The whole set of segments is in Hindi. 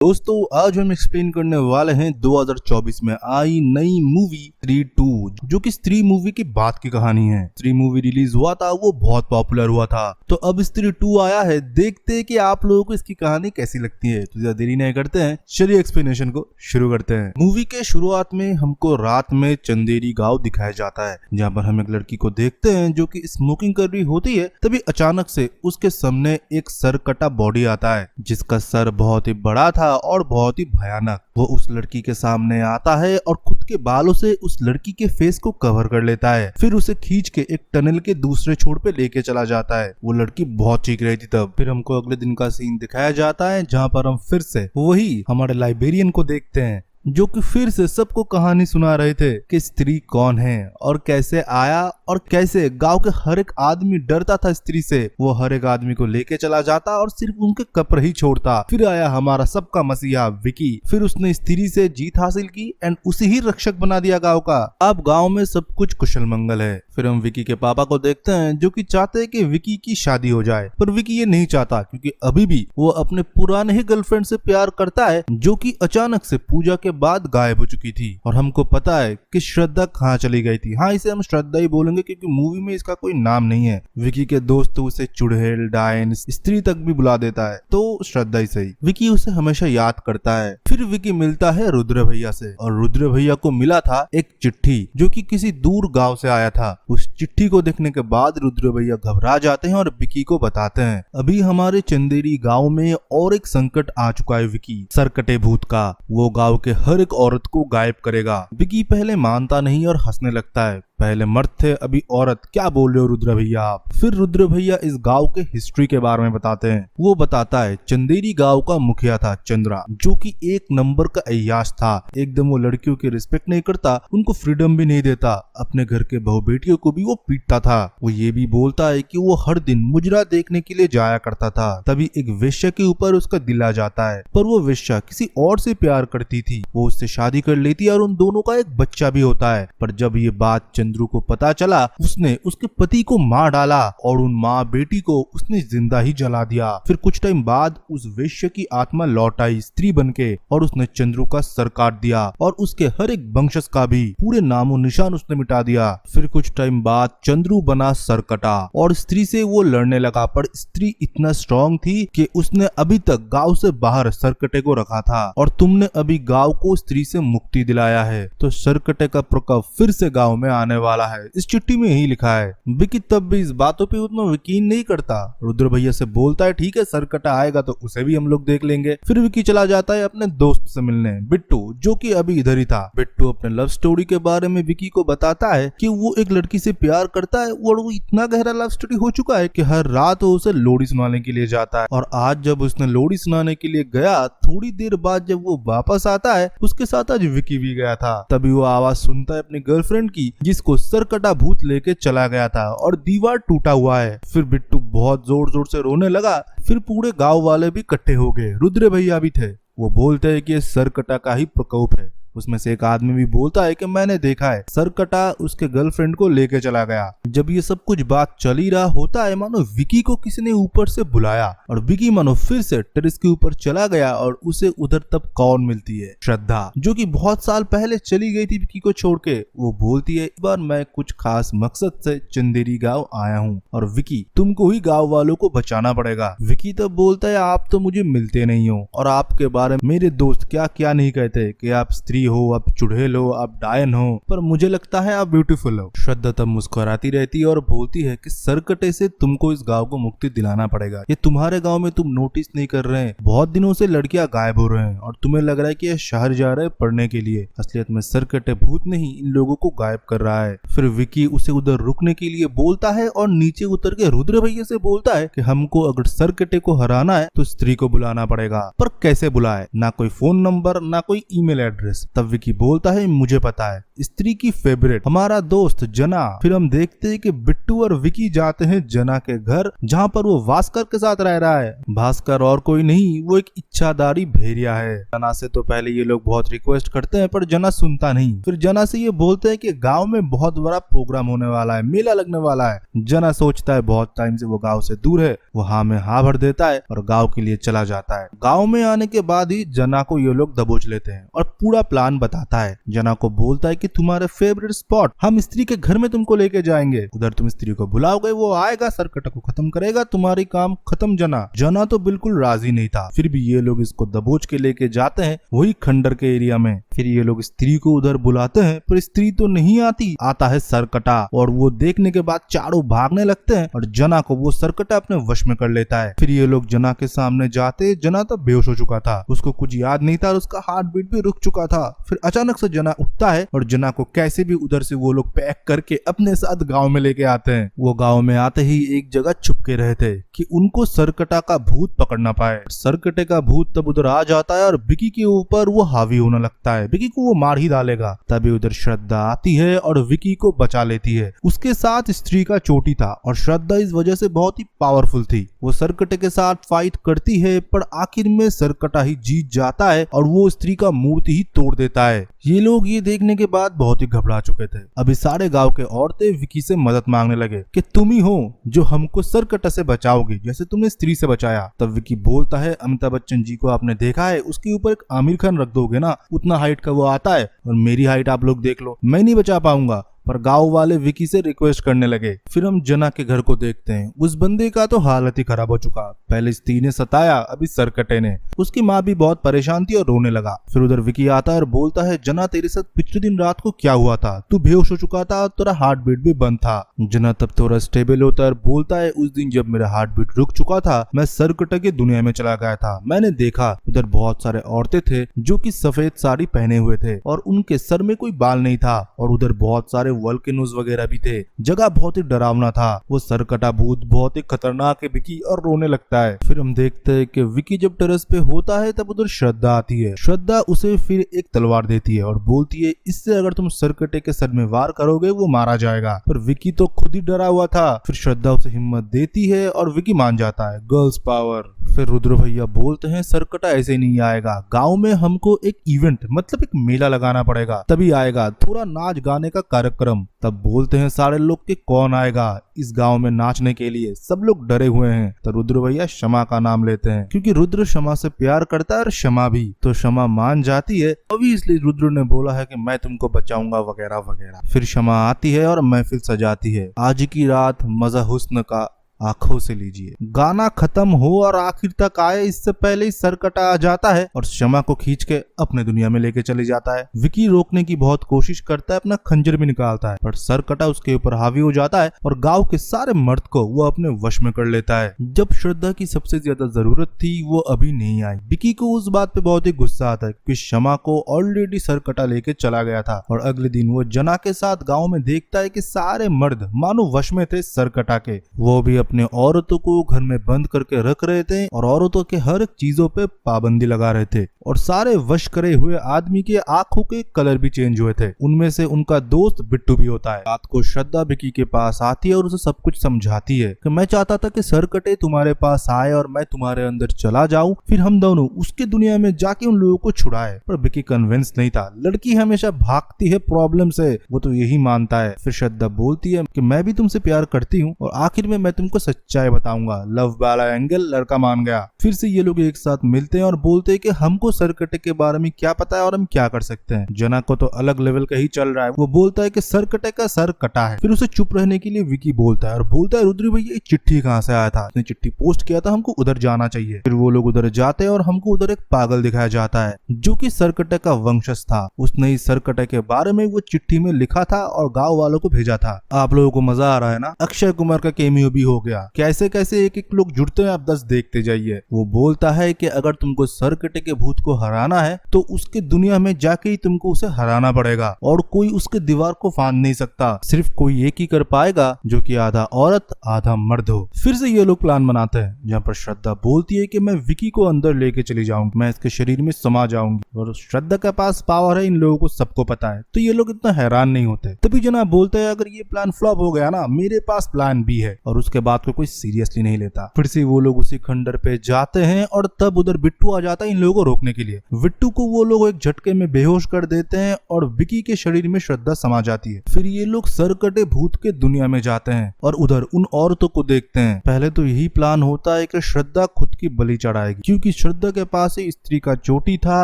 दोस्तों आज हम एक्सप्लेन करने वाले हैं 2024 में आई नई मूवी स्त्री 2, जो कि स्त्री मूवी की बात की कहानी है। स्त्री मूवी रिलीज हुआ था, वो बहुत पॉपुलर हुआ था, तो अब स्त्री 2 आया है। देखते हैं कि आप लोगों को इसकी कहानी कैसी लगती है। तो ज्यादा देरी नहीं करते हैं, चलिए एक्सप्लेनेशन को शुरू करते हैं। मूवी के शुरुआत में हमको रात में चंदेरी गांव दिखाया जाता है, जहाँ पर हम एक लड़की को देखते हैं जो कि स्मोकिंग कर रही होती है। तभी अचानक से उसके सामने एक सर कटा बॉडी आता है, जिसका सर बहुत ही बड़ा था और बहुत ही भयानक। वो उस लड़की के सामने आता है और खुद के बालों से उस लड़की के फेस को कवर कर लेता है। फिर उसे खींच के एक टनल के दूसरे छोर पे लेके चला जाता है। वो लड़की बहुत चीख रही थी तब। फिर हमको अगले दिन का सीन दिखाया जाता है, जहाँ पर हम फिर से वही हमारे लाइब्रेरियन को देखते हैं, जो कि फिर से सबको कहानी सुना रहे थे कि स्त्री कौन है और कैसे आया और कैसे गांव के हर एक आदमी डरता था स्त्री से। वो हर एक आदमी को लेके चला जाता और सिर्फ उनके कपड़े ही छोड़ता। फिर आया हमारा सबका मसीहा विकी। फिर उसने स्त्री से जीत हासिल की एंड उसे ही रक्षक बना दिया गाँव का। अब गाँव में सब कुछ कुशल मंगल है। फिर हम विकी के पापा को देखते हैं, जो कि चाहते हैं कि विकी की शादी हो जाए, पर विकी ये नहीं चाहता, क्योंकि अभी भी वो अपने पुराने ही गर्लफ्रेंड से प्यार करता है, जो कि अचानक से पूजा के बाद गायब हो चुकी थी। और हमको पता है कि श्रद्धा कहाँ चली गई थी। हाँ, इसे हम श्रद्धा ही बोलेंगे, क्योंकि मूवी में इसका कोई नाम नहीं है। विकी के दोस्त उसे चुड़ैल, डायन, स्त्री तक भी बुला देता है, तो श्रद्धा ही सही। विकी उसे हमेशा याद करता है। फिर विकी मिलता है रुद्र भैया से, और रुद्र भैया को मिला था एक चिट्ठी, जो कि किसी दूर गाँव से आया था। उस चिट्ठी को देखने के बाद रुद्र भैया घबरा जाते हैं और विकी को बताते हैं, अभी हमारे चंदेरी गांव में और एक संकट आ चुका है विकी, सरकटे भूत का। वो गांव के हर एक औरत को गायब करेगा। विकी पहले मानता नहीं और हंसने लगता है। पहले मर्द थे, अभी औरत, क्या बोल रहे हो रुद्र भैया आप। फिर रुद्र भैया इस गांव के हिस्ट्री के बारे में बताते हैं। वो बताता है चंदेरी गांव का मुखिया था चंद्रा, जो कि एक नंबर का अय्याश था। एकदम वो लड़कियों की रिस्पेक्ट नहीं करता, उनको फ्रीडम भी नहीं देता। अपने घर के बहू बेटियों को भी वो पीटता था। वो ये भी बोलता है कि वो हर दिन मुजरा देखने के लिए जाया करता था। तभी एक वेश्या के ऊपर उसका दिल आ जाता है, पर वो वेश्या किसी और से प्यार करती थी। वो उससे शादी कर लेती है और उन दोनों का एक बच्चा भी होता है। पर जब ये बात चंद्रू को पता चला, उसने उसके पति को मार डाला और उन माँ बेटी को उसने जिंदा ही जला दिया। फिर कुछ टाइम बाद उस वेश्या की आत्मा लौट आई स्त्री बनके, और उसने चंद्रू का सर काट दिया और उसके हर एक वंशज का भी पूरे नामो निशान उसने मिटा दिया। फिर कुछ टाइम बाद चंद्रू बना सरकटा और स्त्री से वो लड़ने लगा, पर स्त्री इतना स्ट्रॉन्ग थी कि उसने अभी तक गांव से बाहर सरकटे को रखा था, और तुमने अभी गांव को स्त्री से मुक्ति दिलाया है, तो सरकटे का प्रकोप फिर से गांव में आने वाला है। इस चिट्ठी में यही लिखा है। विकी तब भी इस बातों पे उतना यकीन नहीं करता। रुद्र भैया से बोलता है ठीक है, सरकटा आएगा तो उसे भी हम लोग देख लेंगे। फिर विकी चला जाता है अपने दोस्त से मिलने, बिट्टू, जो कि अभी इधर ही था। बिट्टू अपने लव स्टोरी के बारे में विकी को बताता है कि वो एक लड़की से प्यार करता है और वो इतना गहरा लव स्टोरी हो चुका है कि हर रात वो उसे लोरी सुनाने के लिए जाता है। और आज जब उसने लोरी सुनाने के लिए गया, थोड़ी देर बाद जब वो वापस आता है, उसके साथ आज विकी भी गया था। तभी वो आवाज सुनता है अपनी गर्लफ्रेंड की, जिसको सरकटा भूत लेके चला गया था और दीवार टूटा हुआ है। फिर बिट्टू बहुत जोर जोर से रोने लगा। फिर पूरे गांव वाले भी इकट्ठे हो गए, रुद्र भैया भी थे। वो बोलते हैं कि ये सरकटा का ही प्रकोप है। उसमें से एक आदमी भी बोलता है कि मैंने देखा है, सरकटा उसके गर्लफ्रेंड को लेके चला गया। जब ये सब कुछ बात चल ही रहा होता है, मानो विकी को किसी ने ऊपर से बुलाया और विकी मानो फिर से टेरेस के ऊपर चला गया, और उसे उधर तब कौन मिलती है, श्रद्धा, जो कि बहुत साल पहले चली गई थी विकी को छोड़ के। वो बोलती है इस बार मैं कुछ खास मकसद से चंदेरी गाँव आया हूँ, और विकी तुमको ही गाँव वालों को बचाना पड़ेगा। विकी तब बोलता है आप तो मुझे मिलते नहीं हो, और आपके बारे में मेरे दोस्त क्या क्या नहीं कहते कि आप स्त्री हो, आप चुड़ैल हो, आप डायन हो, पर मुझे लगता है आप ब्यूटीफुल हो। श्रद्धा तब मुस्कुराती रहती है और बोलती है कि सरकटे से तुमको इस गांव को मुक्ति दिलाना पड़ेगा। ये तुम्हारे गांव में तुम नोटिस नहीं कर रहे हैं, बहुत दिनों से लड़कियां गायब हो रहे हैं और तुम्हें लग रहा है कि ये शहर जा रहे हैं पढ़ने के लिए। असलियत में सरकटे भूत नहीं इन लोगों को गायब कर रहा है। फिर विकी उसे उधर रुकने के लिए बोलता है और नीचे उतर के रुद्र भैया से बोलता है कि हमको अगर सरकटे को हराना है तो स्त्री को बुलाना पड़ेगा। पर कैसे बुलाए, ना कोई फोन नंबर, ना कोई ईमेल एड्रेस। तब विकी बोलता है मुझे पता है, स्त्री की फेवरेट हमारा दोस्त जना। फिर हम देखते हैं कि बिट्टू और विकी जाते हैं जना के घर, जहाँ पर वो भास्कर के साथ रह रहा है। भास्कर और कोई नहीं, वो एक इच्छाधारी भेड़िया है। जना से तो पहले ये लोग बहुत रिक्वेस्ट करते हैं पर जना सुनता नहीं। फिर जना से ये बोलते हैं कि गांव में बहुत बड़ा प्रोग्राम होने वाला है, मेला लगने वाला है। जना सोचता है बहुत टाइम से वो गांव से दूर है, वो हाँ में हाँ भर देता है और गांव के लिए चला जाता है। गांव में आने के बाद ही जना को ये लोग दबोच लेते हैं और पूरा प्लान बताता है। जना को बोलता है कि तुम्हारे फेवरेट स्पॉट हम स्त्री के घर में तुमको लेके जाएंगे, उधर तुम स्त्री को बुलाओगे, वो आएगा, सरकटा को खत्म करेगा, तुम्हारी काम खत्म। जना तो बिल्कुल राजी नहीं था। फिर भी ये लोग इसको दबोच के लेके जाते हैं वही खंडर के एरिया में। फिर ये लोग स्त्री को उधर बुलाते हैं पर स्त्री तो नहीं आती, आता है सरकटा और वो देखने के बाद चारों भागने लगते हैं और जना को वो सरकटा अपने वश में कर लेता है। फिर ये लोग जना के सामने जाते, जना तो बेहोश हो चुका था, उसको कुछ याद नहीं था और उसका हार्ट बीट भी रुक चुका था। फिर अचानक से जना उठता है और जना को कैसे भी उधर से वो लोग पैक करके अपने साथ गाँव में लेके आते हैं। वो गाँव में आते ही एक जगह छुप के रहे थे कि उनको सरकटा का भूत पकड़ ना पाए। सरकटे का भूत तब उधर आ जाता है और विकी के ऊपर वो हावी होने लगता है, विकी को वो मार ही डालेगा। तभी उधर श्रद्धा आती है और विकी को बचा लेती है। उसके साथ स्त्री का चोटी था और श्रद्धा इस वजह से बहुत ही पावरफुल थी। वो सरकटे के साथ फाइट करती है पर आखिर में सरकटा ही जीत जाता है और वो स्त्री का मूर्ति ही तोड़ देता है। ये लोग ये देखने के बाद बहुत ही घबरा चुके थे। अभी सारे गांव के औरतें विकी से मदद मांगने लगे कि तुम ही हो जो हमको सरकटा से बचाओगे जैसे तुमने स्त्री से बचाया। तब विकी बोलता है अमिताभ बच्चन जी को आपने देखा है, उसके ऊपर एक आमिर खान रख दोगे ना, उतना हाइट का वो आता है और मेरी हाइट आप लोग देख लो, मैं नहीं बचा पाऊंगा। पर गांव वाले विकी से रिक्वेस्ट करने लगे। फिर हम जना के घर को देखते हैं। उस बंदे का तो हालत ही खराब हो चुका। पहले स्त्री ने सताया, अभी सरकटे ने। उसकी माँ भी बहुत परेशान थी और रोने लगा। फिर उधर विकी आता है और बोलता है जना तेरे साथ पिछले दिन रात को क्या हुआ था, तू बेहोश हो चुका था और तेरा हार्ट बीट भी बंद था। जना तब थोड़ा स्टेबल होता है और बोलता है उस दिन जब मेरा हार्ट बीट रुक चुका था मैं सरकटे की दुनिया में चला गया था। मैंने देखा उधर बहुत सारे औरतें थे जो की सफेद साड़ी पहने हुए थे और उनके सर में कोई बाल नहीं था और उधर बहुत सारे वोल्केनोज वगैरह भी थे। जगह बहुत ही डरावना था। वो सरकटा भूत बहुत ही खतरनाक है विकी और रोने लगता है। फिर हम देखते हैं कि विकी जब टेरेस पे होता है तब उधर श्रद्धा आती है। श्रद्धा उसे फिर एक तलवार देती है और बोलती है इससे अगर तुम सरकटे के सर में वार करोगे वो मारा जाएगा। पर विकी तो खुद ही डरा हुआ था। फिर श्रद्धा उसे हिम्मत देती है और विकी मान जाता है। Girls power. फिर रुद्र भैया बोलते हैं सरकटा ऐसे नहीं आएगा, गाँव में हमको एक इवेंट मतलब एक मेला लगाना पड़ेगा तभी आएगा, थोड़ा नाच गाने का कार्यक्रम। तब बोलते हैं सारे लोग कि कौन आएगा इस गांव में नाचने के लिए। सब लोग डरे हुए हैं। तो रुद्र भैया क्षमा का नाम लेते हैं क्योंकि रुद्र क्षमा से प्यार करता है और क्षमा भी। तो क्षमा मान जाती है, अभी इसलिए रुद्र ने बोला है कि मैं तुमको बचाऊंगा वगैरह वगैरह। फिर क्षमा आती है और महफिल सजाती है। आज की रात मजा हुस्न का आंखों से लीजिए। गाना खत्म हो और आखिर तक आए इससे पहले ही सरकटा आ जाता है और क्षमा को खींच के अपने दुनिया में लेके चले जाता है। विकी रोकने की बहुत कोशिश करता है, अपना खंजर भी निकालता है पर सरकटा उसके ऊपर हावी हो जाता है और गांव के सारे मर्द को वो अपने वश में कर लेता है। जब श्रद्धा की सबसे ज्यादा जरूरत थी वो अभी नहीं आई। विकी को उस बात पे बहुत ही गुस्सा आता है कि क्षमा को ऑलरेडी सरकटा लेके चला गया था और अगले दिन वो जना के साथ गाँव में देखता है कि सारे मर्द मानो वश में थे सरकटा के। वो भी अपने औरतों को घर में बंद करके रख रहे थे और औरतों के हर एक चीजों पे पाबंदी लगा रहे थे और सारे वश करे हुए आदमी के आंखों के कलर भी चेंज हुए थे। उनमें से उनका दोस्त बिट्टू भी होता है। रात को श्रद्धा विकी के पास आती है और उसे सब कुछ समझाती है कि मैं चाहता था कि सरकटे तुम्हारे पास आए और मैं तुम्हारे अंदर चला जाऊं, फिर हम दोनों उसके दुनिया में जाके उन लोगों को छुड़ाए। पर विकी कन्विंस नहीं था। लड़की हमेशा भागती है प्रॉब्लम से, वो तो यही मानता है। फिर श्रद्धा बोलती है कि मैं भी तुमसे प्यार करती हूँ और आखिर में मैं तुमको सच्चाई बताऊंगा। लव वाला एंगल, लड़का मान गया। फिर से ये लोग एक साथ मिलते हैं और बोलते हैं कि हमको सरकटे के बारे में क्या पता है और हम क्या कर सकते हैं। जना को तो अलग लेवल का ही चल रहा है। वो बोलता है कि सरकटे का सर कटा है। फिर उसे चुप रहने के लिए विकी बोलता है और बोलता है रुद्र भैया ये चिट्ठी कहाँ से आया था, उसने चिट्ठी पोस्ट किया था, हमको उधर जाना चाहिए। फिर वो लोग उधर जाते हैं और हमको उधर एक पागल दिखाया जाता है जो कि सरकटे का वंशज था। उसने ही सरकटे के बारे में वो चिट्ठी में लिखा था और गाँव वालों को भेजा था। आप लोगों को मजा आ रहा है ना? अक्षय कुमार का केमियो भी हो गया। गया। कैसे कैसे एक एक लोग जुड़ते हैं, आप 10 देखते जाइए। वो बोलता है कि अगर तुमको सरकटे के भूत को हराना है तो उसके दुनिया में जाके ही तुमको उसे हराना पड़ेगा और कोई उसके दीवार को फांद नहीं सकता, सिर्फ कोई एक ही कर पाएगा जो कि आधा औरत आधा मर्द हो। फिर से ये लोग प्लान बनाते हैं जहाँ पर श्रद्धा बोलती है कि मैं विकी को अंदर लेके चली जाऊंगी, मैं इसके शरीर में समा जाऊंगी और श्रद्धा के पास पावर है, इन लोगों को सबको पता है। तो ये लोग इतना हैरान नहीं होते। तभी जनाब बोलते हैं अगर ये प्लान फ्लॉप हो गया ना, मेरे पास प्लान भी है, और उसके बाद को कोई सीरियसली नहीं लेता। फिर से वो लोग उसी खंडर पे जाते हैं और तब उधर बिट्टू आ जाता है इन लोगों को रोकने के लिए। बिट्टू को वो लोग एक झटके में बेहोश कर देते हैं और विकी के शरीर में श्रद्धा समा जाती है। फिर ये लोग सरकटे भूत के दुनिया में जाते हैं और उधर उन औरतों को देखते हैं। पहले तो यही प्लान होता है कि श्रद्धा खुद की बलि चढ़ाएगी, क्योंकि श्रद्धा के पास ही स्त्री का चोटी था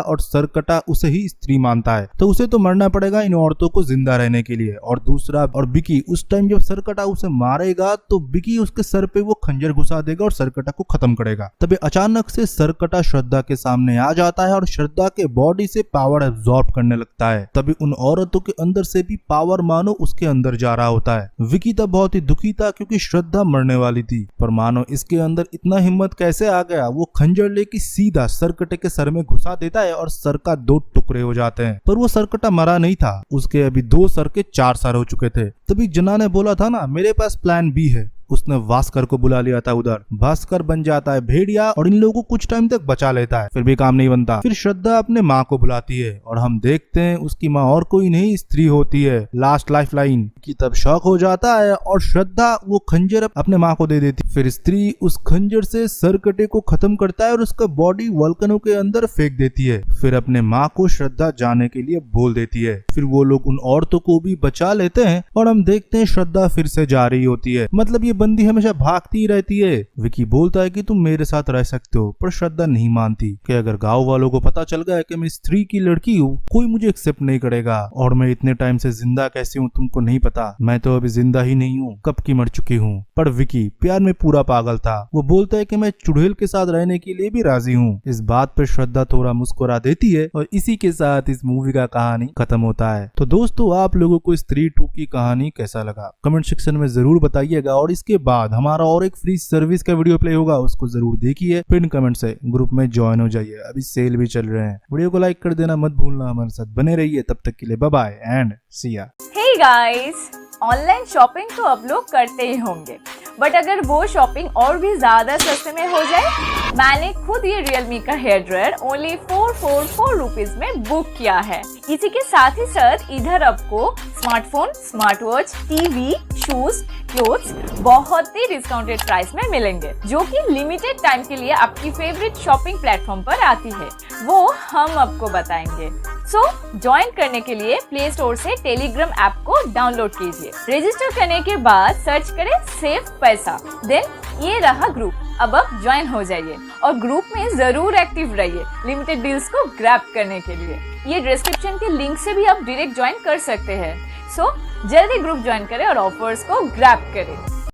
और सरकटा उसे ही स्त्री मानता है, तो उसे तो मरना पड़ेगा इन औरतों को जिंदा रहने के लिए। और दूसरा, और विकी उस टाइम जब सरकटा उसे मारेगा तो विकी उसके सर पे वो खंजर घुसा देगा और सरकटा को खत्म करेगा। तभी अचानक से सरकटा श्रद्धा के सामने आ जाता है और श्रद्धा के बॉडी से पावर एब्जॉर्ब करने लगता है। तभी उन औरतों के अंदर से भी पावर मानो उसके अंदर जा रहा होता है। विकी तब बहुत ही दुखी था क्योंकि श्रद्धा मरने वाली थी, पर मानो इसके अंदर इतना हिम्मत कैसे आ गया। वो खंजर लेके सीधा सरकटे के सर में घुसा देता है और सर का 2 टुकड़े हो जाते हैं। पर वो सरकटा मरा नहीं था, उसके अभी 2 सर के 4 सर हो चुके थे। तभी जना ने बोला था ना मेरे पास प्लान बी है, उसने भास्कर को बुला लिया था उधर। भास्कर बन जाता है भेड़िया और इन लोगों को कुछ टाइम तक बचा लेता है, फिर भी काम नहीं बनता। फिर श्रद्धा अपने माँ को बुलाती है और हम देखते हैं उसकी माँ और कोई नहीं स्त्री होती है, लास्ट लाइफ लाइन की। तब शौक हो जाता है और श्रद्धा वो खंजर अपने माँ को दे देती। फिर स्त्री उस खंजर से सरकटे को खत्म करता है और उसका बॉडी वल्कनों के अंदर फेंक देती है। फिर अपने माँ को श्रद्धा जाने के लिए बोल देती है। फिर वो लोग उन औरतों को भी बचा लेते हैं और हम देखते हैं श्रद्धा फिर से जा रही होती है। मतलब ये बंदी हमेशा भागती ही रहती है। विकी बोलता है कि तुम मेरे साथ रह सकते हो, पर श्रद्धा नहीं मानती कि अगर गांव वालों को पता चल गया कि मैं स्त्री की लड़की हूँ, कोई मुझे एक्सेप्ट नहीं करेगा और मैं इतने टाइम से जिंदा कैसे हूँ तुमको नहीं पता। मैं तो अभी जिंदा ही नहीं हूँ, कब की मर चुकी हूँ। पर विकी प्यार में पूरा पागल था। वो बोलता है कि मैं चुड़ैल के साथ रहने के लिए भी राजी हूँ। इस बात पर श्रद्धा थोड़ा मुस्कुरा देती है और इसी के साथ इस मूवी का कहानी खत्म होता है। तो दोस्तों, आप लोगों को स्त्री 2 की कहानी कैसा लगा कमेंट सेक्शन में जरूर बताइएगा। और इसके बाद हमारा और एक फ्री सर्विस का वीडियो प्ले होगा, उसको जरूर देखिए। पिन कमेंट से ग्रुप में ज्वाइन हो जाइए, अभी सेल भी चल रहे हैं। वीडियो को लाइक कर देना मत भूलना, हमारे साथ बने रहिए। तब तक के लिए बाय बाय एंड सी या। हे गाइस, ऑनलाइन शॉपिंग तो अब लोग करते ही होंगे, बट अगर वो शॉपिंग और भी ज्यादा सस्ते में हो जाए। मैंने खुद ये Realme का हेयर ड्रायर ओनली 444 रुपीज में बुक किया है। इसी के साथ ही साथ इधर आपको smartphone, smart watch, TV, shoes, clothes बहुत ही डिस्काउंटेड प्राइस में मिलेंगे, जो कि लिमिटेड टाइम के लिए आपकी फेवरेट शॉपिंग प्लेटफॉर्म पर आती है, वो हम आपको बताएंगे। सो ज्वाइन करने के लिए प्ले स्टोर से टेलीग्राम ऐप को डाउनलोड कीजिए। रजिस्टर करने के बाद सर्च करें सेव पैसा, देन ये रहा ग्रुप। अब आप ज्वाइन हो जाइए और ग्रुप में जरूर एक्टिव रहिए लिमिटेड डील्स को ग्रैब करने के लिए। ये डिस्क्रिप्शन के लिंक से भी आप डायरेक्ट ज्वाइन कर सकते हैं। सो जल्दी ग्रुप ज्वाइन करें और ऑफर्स को ग्रैब करें।